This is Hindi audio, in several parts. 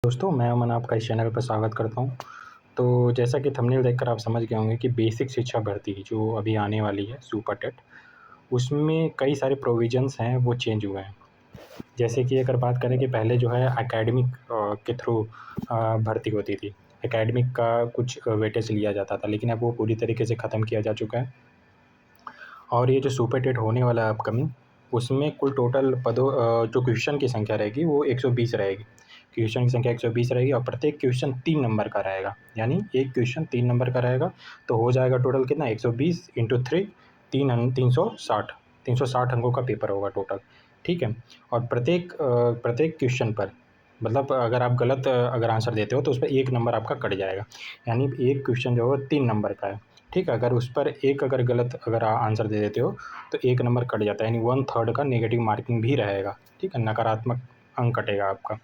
दोस्तों, मैं अमन आपका इस चैनल पर स्वागत करता हूँ। तो जैसा कि थंबनेल देखकर आप समझ गए होंगे कि बेसिक शिक्षा भर्ती जो अभी आने वाली है सुपर टेट, उसमें कई सारे प्रोविज़न्स हैं वो चेंज हुए हैं। जैसे कि अगर बात करें कि पहले जो है एकेडमिक के थ्रू भर्ती होती थी। एकेडमिक का कुछ वेटेज लिया जाता था, लेकिन अब वो पूरी तरीके से ख़त्म किया जा चुका है। और ये जो सुपर टेट होने वाला है अपकमिंग, उसमें कुल टोटल जो क्वेश्चन की संख्या रहेगी वो 120 रहेगी। क्वेश्चन की संख्या 120 रहेगी और प्रत्येक क्वेश्चन 3 नंबर का रहेगा, यानी एक क्वेश्चन 3 नंबर का रहेगा। तो हो जाएगा टोटल कितना, 120 इंटू 3, 360 अंकों का पेपर होगा टोटल, ठीक है। और प्रत्येक क्वेश्चन पर, मतलब अगर आप गलत अगर आंसर देते हो तो उस पर 1 नंबर आपका कट जाएगा, यानी एक क्वेश्चन जो है 3 नंबर का है, ठीक है। अगर उस पर अगर गलत आंसर दे देते हो तो 1 नंबर कट जाता है, यानी 1/3 का नेगेटिव मार्किंग भी रहेगा, ठीक है, नकारात्मक अंक कटेगा आपका।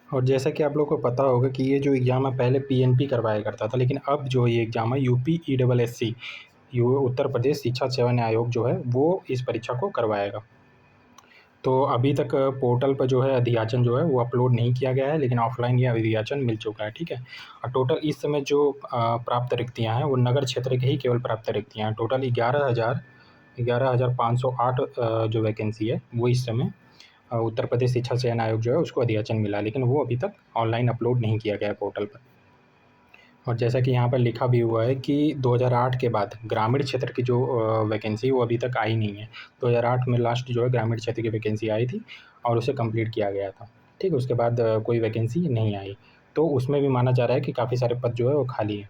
और जैसा कि आप लोगों को पता होगा कि ये जो एग्ज़ाम है पहले पीएनपी करवाया करता था, लेकिन अब जो ये एग्ज़ाम है यूपीईडब्ल्यूएससी, उत्तर प्रदेश शिक्षा चयन आयोग जो है वो इस परीक्षा को करवाएगा। तो अभी तक पोर्टल पर जो है अध्याचन जो है वो अपलोड नहीं किया गया है, लेकिन ऑफलाइन ये अध्याचन मिल चुका है, ठीक है। और टोटल इस समय जो प्राप्त रिक्तियाँ हैं वो नगर क्षेत्र की ही केवल प्राप्त रिक्तियाँ हैं। टोटल 11,508 जो वैकेंसी है वो इस समय उत्तर प्रदेश शिक्षा चयन आयोग जो है उसको अध्याचन मिला, लेकिन वो अभी तक ऑनलाइन अपलोड नहीं किया गया है पोर्टल पर। और जैसा कि यहाँ पर लिखा भी हुआ है कि 2008 के बाद ग्रामीण क्षेत्र की जो वैकेंसी वो अभी तक आई नहीं है। 2008 में लास्ट जो है ग्रामीण क्षेत्र की वैकेंसी आई थी और उसे कंप्लीट किया गया था, ठीक है। उसके बाद कोई वैकेंसी नहीं आई, तो उसमें भी माना जा रहा है कि काफ़ी सारे पद जो है वो खाली हैं।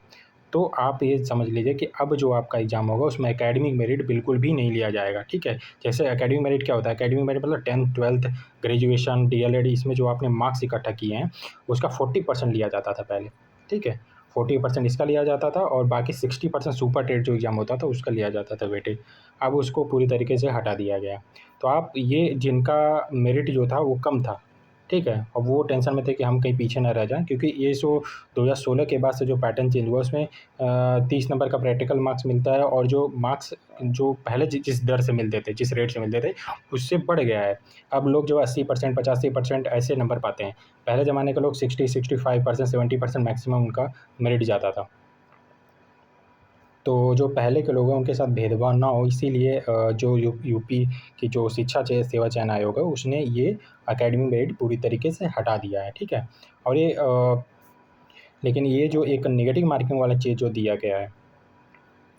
तो आप ये समझ लीजिए कि अब जो आपका एग्ज़ाम होगा उसमें एकेडमिक मेरिट बिल्कुल भी नहीं लिया जाएगा, ठीक है। जैसे एकेडमिक मेरिट क्या होता है, एकेडमिक मेरिट मतलब 10th 12th ग्रेजुएशन डीएलएड, इसमें जो आपने मार्क्स इकट्ठा किए हैं उसका 40% लिया जाता था पहले, ठीक है। 40% इसका लिया जाता था और बाकी 60% सुपर टेट जो एग्ज़ाम होता था उसका लिया जाता था वेटेज। अब उसको पूरी तरीके से हटा दिया गया। तो आप ये जिनका मेरिट जो था वो कम था, ठीक है, और वो टेंशन में थे कि हम कहीं पीछे ना रह जाएँ, क्योंकि ये जो 2016 के बाद से जो पैटर्न चेंज हुआ उसमें 30 नंबर का प्रैक्टिकल मार्क्स मिलता है और जो मार्क्स जो पहले जिस दर से मिलते थे, जिस रेट से मिलते थे, उससे बढ़ गया है। अब लोग जो 80%, 85% ऐसे नंबर पाते हैं। पहले ज़माने के लोग 60, 65%, 70% मैक्सिमम उनका मेरिट जाता था। तो जो पहले के लोग हैं उनके साथ भेदभाव ना हो, इसीलिए जो यूपी की जो सेवा चयन आयोग है उसने ये एकेडमिक मेरिट पूरी तरीके से हटा दिया है, ठीक है। और लेकिन ये जो एक नेगेटिव मार्किंग वाला चीज़ जो दिया गया है,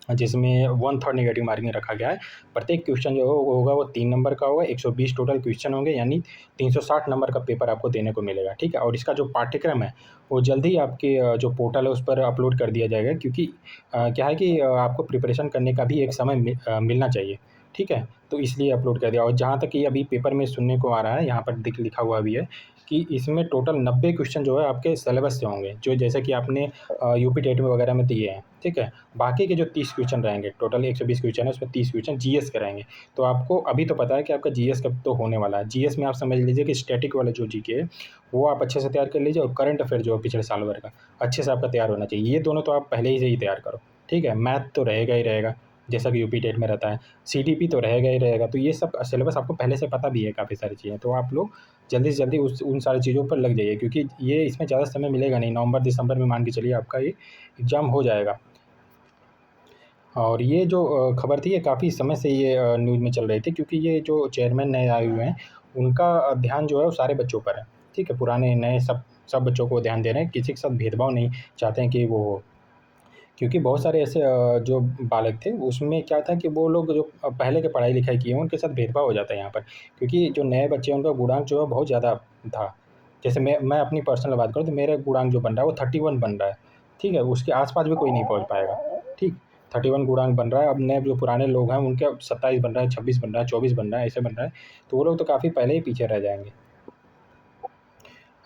जिसमें 1/3 नेगेटिव मार्किंग रखा गया है, प्रत्येक क्वेश्चन जो होगा वो 3 नंबर का होगा, 120 टोटल क्वेश्चन होंगे, यानी 360 नंबर का पेपर आपको देने को मिलेगा, ठीक है। और इसका जो पाठ्यक्रम है वो जल्द ही आपके जो पोर्टल है उस पर अपलोड कर दिया जाएगा, क्योंकि क्या है कि आपको प्रिपरेशन करने का भी एक समय मिलना चाहिए, ठीक है। तो इसलिए अपलोड कर दिया। और जहाँ तक कि अभी पेपर में सुनने को आ रहा है, यहाँ पर लिखा हुआ भी है कि इसमें टोटल 90 क्वेश्चन जो है आपके सिलेबस से होंगे, जो जैसे कि आपने यूपी टेट में वगैरह में दिए हैं, ठीक है। बाकी के जो 30 क्वेश्चन रहेंगे, टोटल 120 क्वेश्चन है, उसमें 30 क्वेश्चन जीएस के रहेंगे। तो आपको अभी तो पता है कि आपका जीएस कब तो होने वाला है। जीएस में आप समझ लीजिए कि स्टैटिक वाला जो जीके है वो आप अच्छे से तैयार कर लीजिए, और करंट अफेयर जो है पिछले साल भर का अच्छे से आपका तैयार होना चाहिए। ये दोनों तो आप पहले ही से ही तैयार करो, ठीक है। मैथ तो रहेगा ही रहेगा, जैसा कि यूपी टेट में रहता है। सीटीपी तो रहेगा ही रहेगा। तो ये सब सिलेबस आपको पहले से पता भी है काफ़ी सारी चीज़ें, तो आप लोग जल्दी से जल्दी उन सारी चीज़ों पर लग जाइए, क्योंकि ये इसमें ज़्यादा समय मिलेगा नहीं। नवंबर दिसंबर में मान के चलिए आपका ये एग्ज़ाम हो जाएगा। और ये जो खबर थी ये काफ़ी समय से ये न्यूज़ में चल रही थी, क्योंकि ये जो चेयरमैन नए आए हुए हैं उनका ध्यान जो है वो सारे बच्चों पर है, ठीक है। पुराने नए सब बच्चों को ध्यान दे रहे हैं, किसी के साथ भेदभाव नहीं चाहते हैं कि वो हो। क्योंकि बहुत सारे ऐसे जो बालक थे उसमें क्या था कि वो लोग जो पहले के पढ़ाई लिखाई किए हैं उनके साथ भेदभाव हो जाता है यहाँ पर, क्योंकि जो नए बच्चे हैं उनका गुणांक जो है बहुत ज़्यादा था। जैसे मैं अपनी पर्सनल बात करूँ तो मेरा गुणांक जो बन रहा है वो 31 बन रहा है, ठीक है। उसके आसपास भी कोई नहीं पहुँच पाएगा, ठीक। 31 गुणांक बन रहा है। अब नए जो पुराने लोग हैं उनके 27 बन रहा है, 26 बन रहा है, 24 बन रहा है, ऐसे बन रहा है। तो वो लोग तो काफ़ी पहले ही पीछे रह जाएंगे।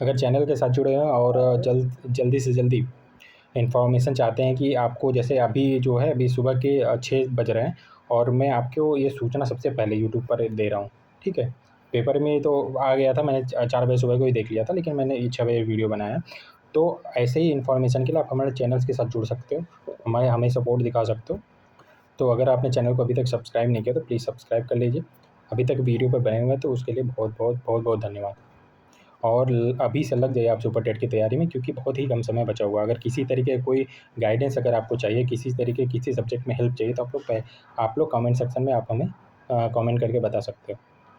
अगर चैनल के साथ जुड़े हैं और जल्दी से जल्दी इन्फॉर्मेशन चाहते हैं कि आपको, जैसे अभी जो है अभी सुबह के 6 बज रहे हैं और मैं आपको ये सूचना सबसे पहले यूट्यूब पर दे रहा हूँ, ठीक है। पेपर में तो आ गया था, मैंने 4 बजे सुबह को ही देख लिया था, लेकिन मैंने ये 6 बजे वीडियो बनाया। तो ऐसे ही इन्फॉर्मेशन के लिए आप हमारे चैनल्स के साथ जुड़ सकते हो, हमें सपोर्ट दिखा सकते हो। तो अगर आपने चैनल को अभी तक सब्सक्राइब नहीं किया तो प्लीज़ सब्सक्राइब कर लीजिए। अभी तक वीडियो पर बने हुए हैं तो उसके लिए बहुत बहुत बहुत बहुत धन्यवाद। और अभी से लग जाइए आप सुपर टेट की तैयारी में, क्योंकि बहुत ही कम समय बचा हुआ है। अगर किसी तरीके का कोई गाइडेंस अगर आपको चाहिए, किसी तरीके किसी सब्जेक्ट में हेल्प चाहिए, तो आप लोग कमेंट सेक्शन में आप हमें कमेंट करके बता सकते हो।